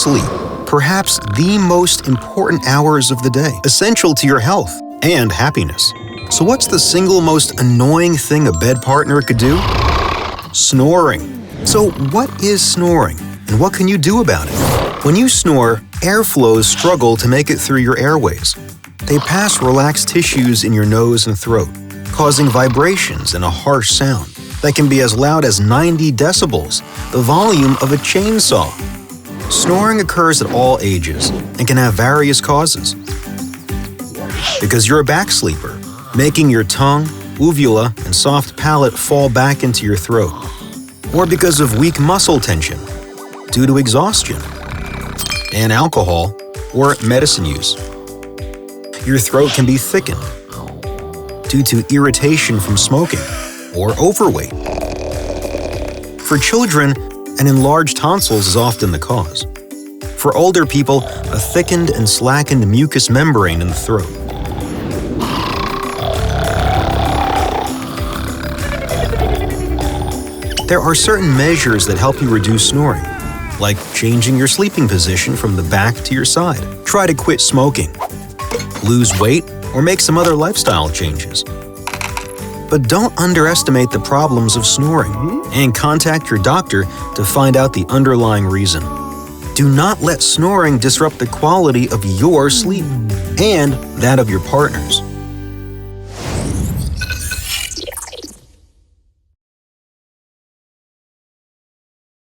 Sleep. Perhaps the most important hours of the day, essential to your health and happiness. So what's the single most annoying thing a bed partner could do? Snoring. So what is snoring, and what can you do about it? When you snore, airflows struggle to make it through your airways. They pass relaxed tissues in your nose and throat, causing vibrations and a harsh sound that can be as loud as 90 decibels, the volume of a chainsaw. Snoring occurs at all ages and can have various causes. Because you're a back sleeper, making your tongue, uvula, and soft palate fall back into your throat. Or because of weak muscle tension, due to exhaustion, and alcohol or medicine use. Your throat can be thickened due to irritation from smoking or overweight. For children, an enlarged tonsils is often the cause. For older people, a thickened and slackened mucous membrane in the throat. There are certain measures that help you reduce snoring, like changing your sleeping position from the back to your side. Try to quit smoking, lose weight, or make some other lifestyle changes. But don't underestimate the problems of snoring and contact your doctor to find out the underlying reason. Do not let snoring disrupt the quality of your sleep and that of your partner's.